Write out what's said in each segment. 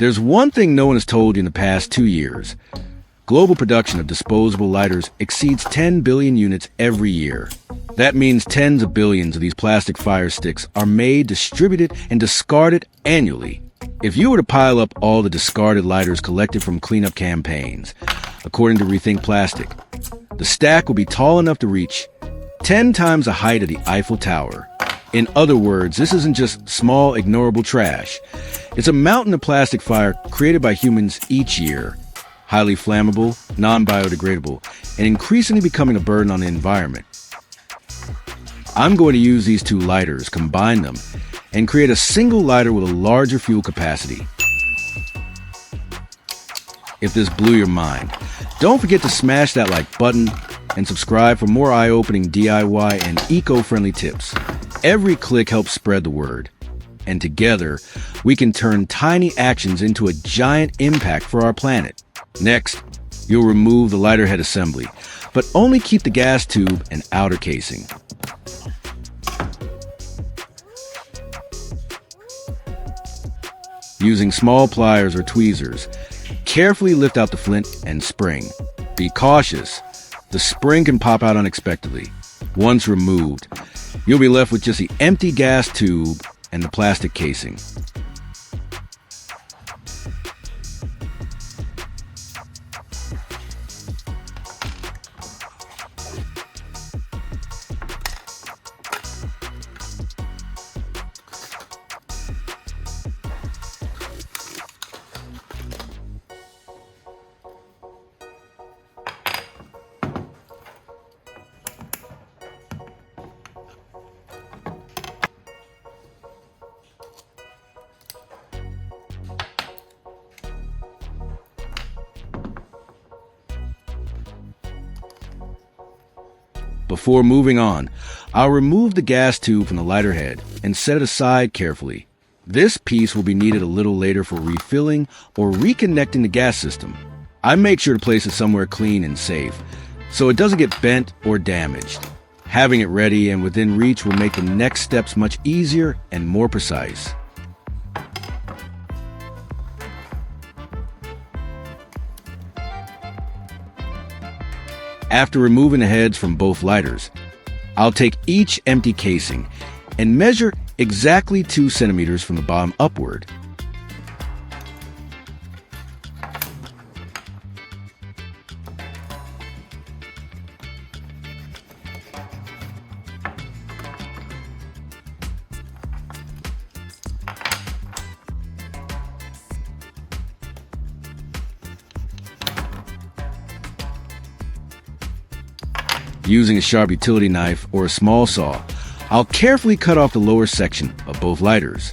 There's one thing no one has told you in the past 2 years. Global production of disposable lighters exceeds 10 billion units every year. That means tens of billions of these plastic fire sticks are made, distributed, and discarded annually. If you were to pile up all the discarded lighters collected from cleanup campaigns, according to Rethink Plastic, the stack would be tall enough to reach 10 times the height of the Eiffel Tower. In other words, this isn't just small, ignorable trash. It's a mountain of plastic fire created by humans each year. Highly flammable, non-biodegradable, and increasingly becoming a burden on the environment. I'm going to use these two lighters, combine them, and create a single lighter with a larger fuel capacity. If this blew your mind, don't forget to smash that like button and subscribe for more eye-opening DIY and eco-friendly tips. Every click helps spread the word. And together, we can turn tiny actions into a giant impact for our planet. Next, you'll remove the lighter head assembly, but only keep the gas tube and outer casing. Using small pliers or tweezers, carefully lift out the flint and spring. Be cautious. The spring can pop out unexpectedly. Once removed, you'll be left with just the empty gas tube and the plastic casing. Before moving on, I'll remove the gas tube from the lighter head and set it aside carefully. This piece will be needed a little later for refilling or reconnecting the gas system. I make sure to place it somewhere clean and safe, so it doesn't get bent or damaged. Having it ready and within reach will make the next steps much easier and more precise. After removing the heads from both lighters, I'll take each empty casing and measure exactly 2 centimeters from the bottom upward. Using a sharp utility knife or a small saw, I'll carefully cut off the lower section of both lighters.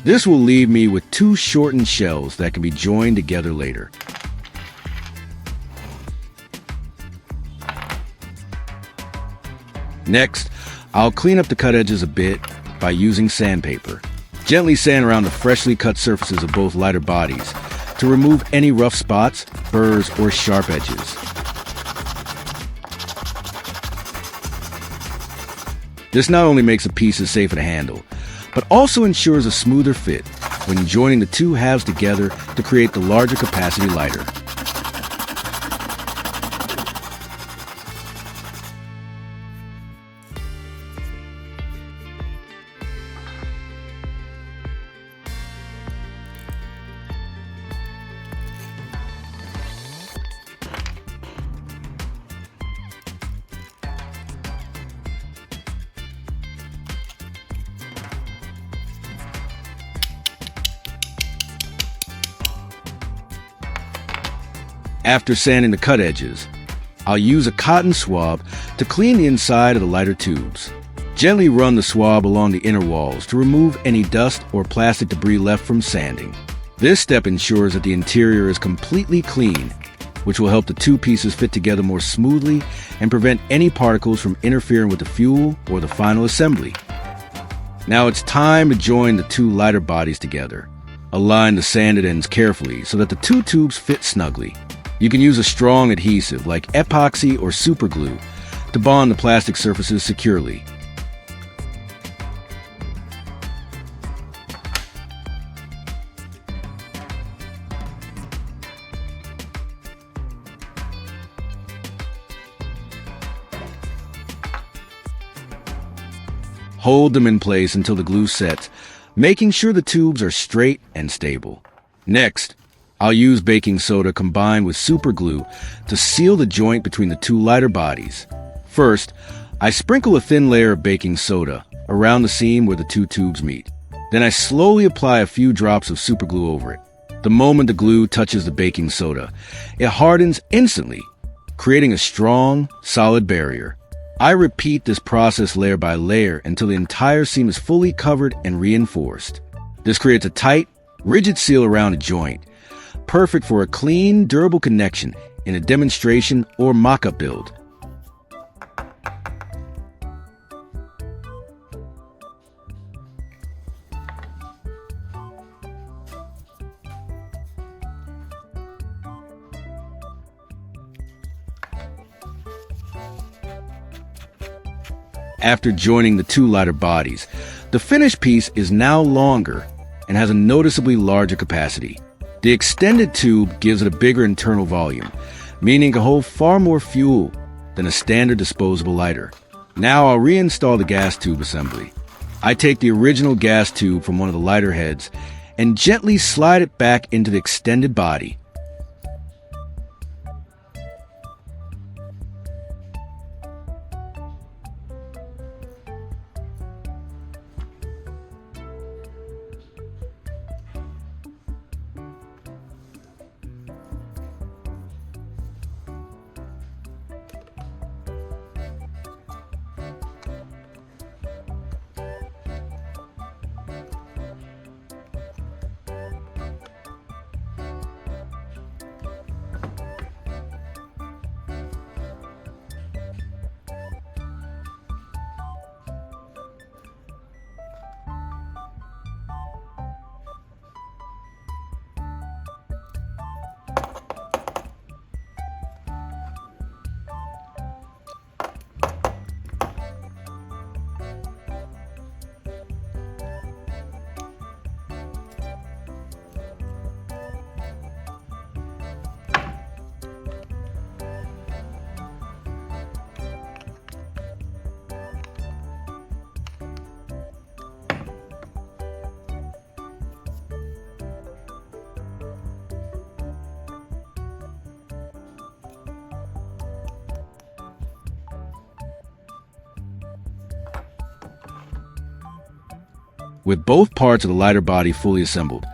This will leave me with 2 shortened shells that can be joined together later. Next, I'll clean up the cut edges a bit by using sandpaper. Gently sand around the freshly cut surfaces of both lighter bodies to remove any rough spots, burrs, or sharp edges. This not only makes the pieces safer to handle, but also ensures a smoother fit when joining the 2 halves together to create the larger capacity lighter. After sanding the cut edges, I'll use a cotton swab to clean the inside of the lighter tubes. Gently run the swab along the inner walls to remove any dust or plastic debris left from sanding. This step ensures that the interior is completely clean, which will help the two pieces fit together more smoothly and prevent any particles from interfering with the fuel or the final assembly. Now it's time to join the two lighter bodies together. Align the sanded ends carefully so that the two tubes fit snugly. You can use a strong adhesive like epoxy or superglue to bond the plastic surfaces securely. Hold them in place until the glue sets, making sure the tubes are straight and stable. Next, I'll use baking soda combined with super glue to seal the joint between the two lighter bodies. First, I sprinkle a thin layer of baking soda around the seam where the two tubes meet. Then I slowly apply a few drops of super glue over it. The moment the glue touches the baking soda, it hardens instantly, creating a strong, solid barrier. I repeat this process layer by layer until the entire seam is fully covered and reinforced. This creates a tight, rigid seal around a joint, perfect for a clean, durable connection in a demonstration or mock-up build. After joining the two lighter bodies, the finished piece is now longer and has a noticeably larger capacity. The extended tube gives it a bigger internal volume, meaning it can hold far more fuel than a standard disposable lighter. Now I'll reinstall the gas tube assembly. I take the original gas tube from one of the lighter heads and gently slide it back into the extended body. With both parts of the lighter body fully assembled,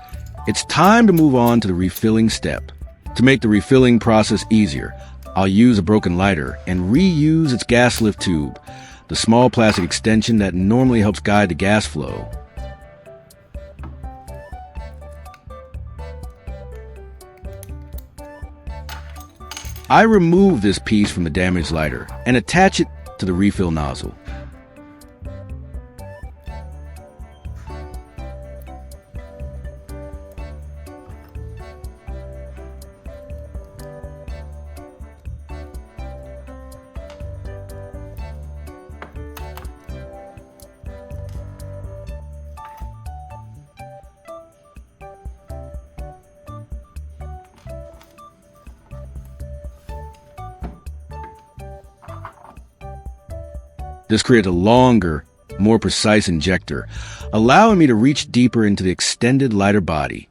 it's time to move on to the refilling step. To make the refilling process easier, I'll use a broken lighter and reuse its gas lift tube, the small plastic extension that normally helps guide the gas flow. I remove this piece from the damaged lighter and attach it to the refill nozzle. This creates a longer, more precise injector, allowing me to reach deeper into the extended lighter body.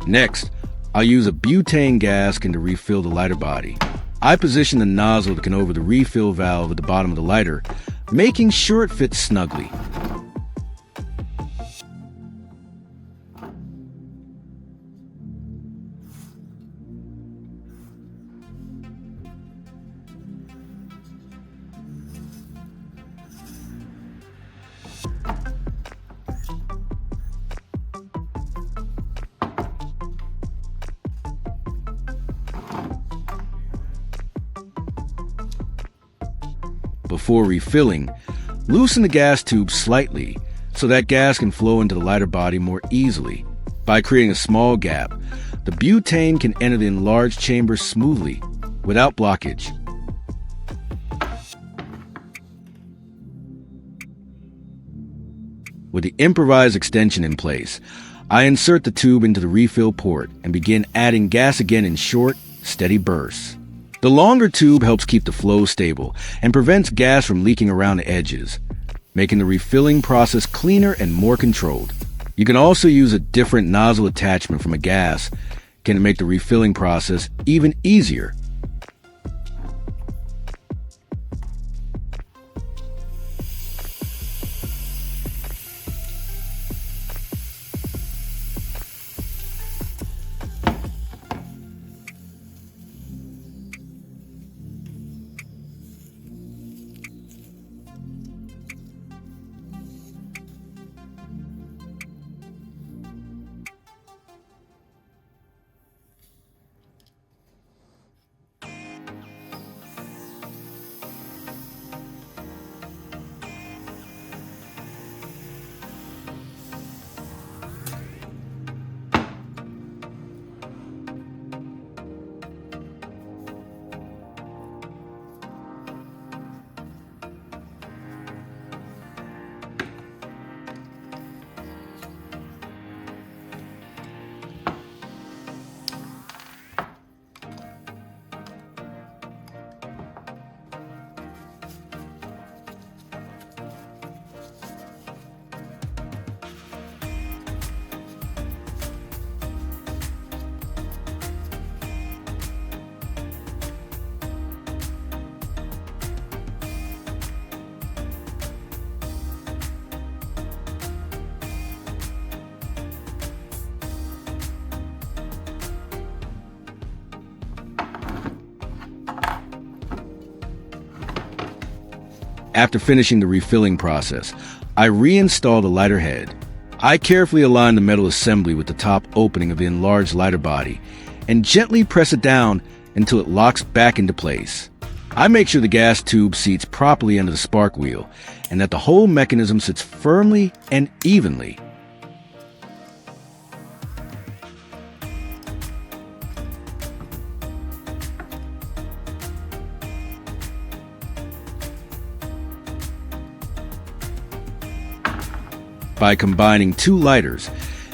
Next, I'll use a butane gas can to refill the lighter body. I position the nozzle can over the refill valve at the bottom of the lighter, making sure it fits snugly. Before refilling, loosen the gas tube slightly so that gas can flow into the lighter body more easily. By creating a small gap, the butane can enter the enlarged chamber smoothly without blockage. With the improvised extension in place, I insert the tube into the refill port and begin adding gas again in short, steady bursts. The longer tube helps keep the flow stable and prevents gas from leaking around the edges, making the refilling process cleaner and more controlled. You can also use a different nozzle attachment from a gas can make the refilling process even easier. After finishing the refilling process, I reinstall the lighter head. I carefully align the metal assembly with the top opening of the enlarged lighter body and gently press it down until it locks back into place. I make sure the gas tube seats properly under the spark wheel and that the whole mechanism sits firmly and evenly. By combining two lighters,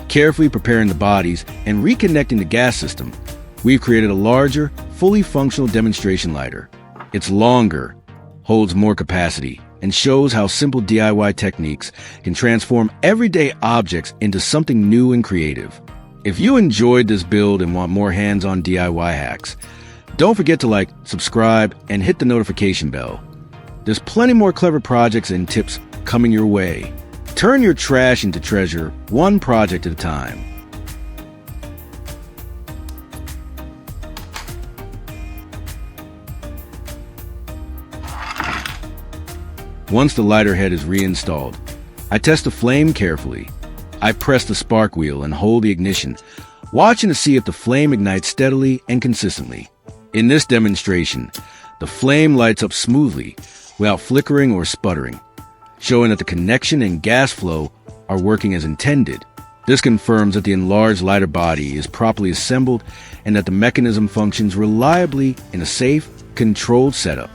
carefully preparing the bodies, and reconnecting the gas system, we've created a larger, fully functional demonstration lighter. It's longer, holds more capacity, and shows how simple DIY techniques can transform everyday objects into something new and creative. If you enjoyed this build and want more hands-on DIY hacks, don't forget to like, subscribe, and hit the notification bell. There's plenty more clever projects and tips coming your way. Turn your trash into treasure, one project at a time. Once the lighter head is reinstalled, I test the flame carefully. I press the spark wheel and hold the ignition, watching to see if the flame ignites steadily and consistently. In this demonstration, the flame lights up smoothly without flickering or sputtering, showing that the connection and gas flow are working as intended. This confirms that the enlarged lighter body is properly assembled and that the mechanism functions reliably in a safe, controlled setup.